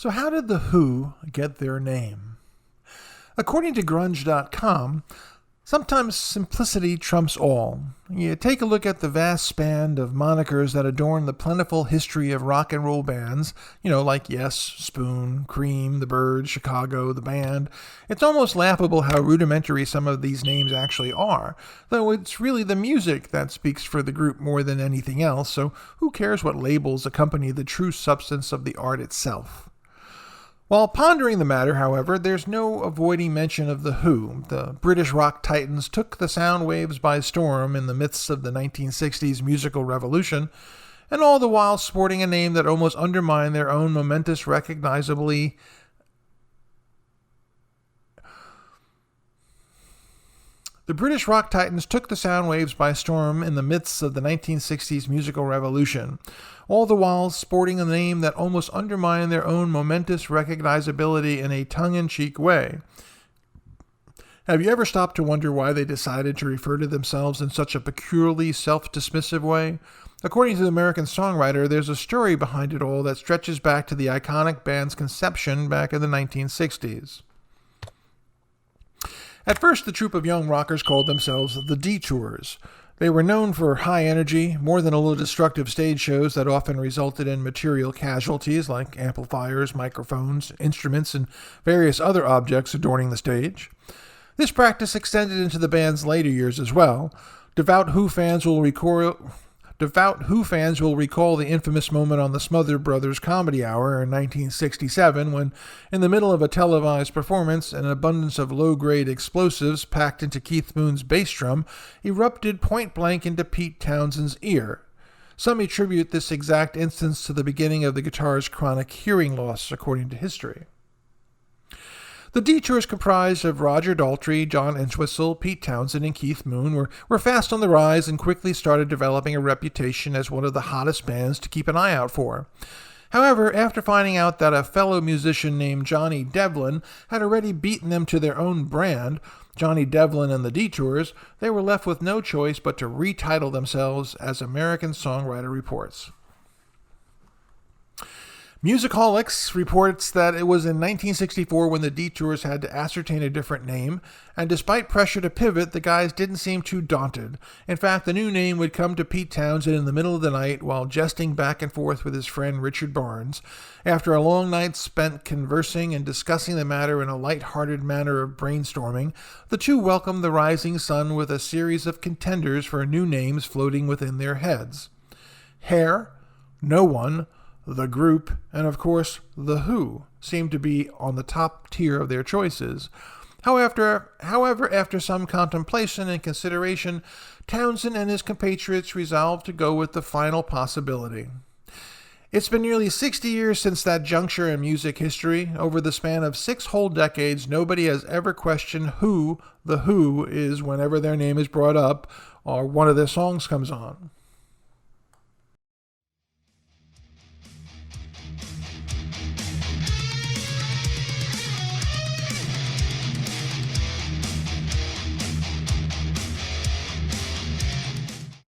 So how did The Who get their name? According to grunge.com, sometimes simplicity trumps all. You take a look at the vast span of monikers that adorn the plentiful history of rock and roll bands, like Yes, Spoon, Cream, The Byrds, Chicago, The Band. It's almost laughable how rudimentary some of these names actually are, though it's really the music that speaks for the group more than anything else, so who cares what labels accompany the true substance of the art itself? While pondering the matter, however, there's no avoiding mention of The Who. The British rock titans took the sound waves by storm in the midst of the 1960s musical revolution, and all the while sporting a name that almost undermined their own momentous recognizability. The British rock titans took the sound waves by storm in the midst of the 1960s musical revolution, all the while sporting a name that almost undermined their own momentous recognizability in a tongue-in-cheek way. Have you ever stopped to wonder why they decided to refer to themselves in such a peculiarly self-dismissive way? According to the American Songwriter, there's a story behind it all that stretches back to the iconic band's conception back in the 1960s. At first, the troupe of young rockers called themselves the Detours. They were known for high energy, more than a little destructive stage shows that often resulted in material casualties like amplifiers, microphones, instruments, and various other objects adorning the stage. This practice extended into the band's later years as well. Devout Who fans will recall the infamous moment on the Smothers Brothers Comedy Hour in 1967 when, in the middle of a televised performance, an abundance of low-grade explosives packed into Keith Moon's bass drum erupted point-blank into Pete Townshend's ear. Some attribute this exact instance to the beginning of the guitarist's chronic hearing loss, according to history. The Detours, comprised of Roger Daltrey, John Entwistle, Pete Townshend, and Keith Moon, were fast on the rise and quickly started developing a reputation as one of the hottest bands to keep an eye out for. However, after finding out that a fellow musician named Johnny Devlin had already beaten them to their own brand, Johnny Devlin and the Detours, they were left with no choice but to retitle themselves, as American Songwriter reports. Musicaholics reports that it was in 1964 when the Detours had to ascertain a different name, and despite pressure to pivot, the guys didn't seem too daunted. In fact, the new name would come to Pete Townshend in the middle of the night while jesting back and forth with his friend Richard Barnes. After a long night spent conversing and discussing the matter in a light-hearted manner of brainstorming, the two welcomed the rising sun with a series of contenders for new names floating within their heads. Hair, No One, The Group, and of course, The Who seemed to be on the top tier of their choices. However, after some contemplation and consideration, Townshend and his compatriots resolved to go with the final possibility. It's been nearly 60 years since that juncture in music history. Over the span of 6 whole decades, nobody has ever questioned who The Who is whenever their name is brought up or one of their songs comes on.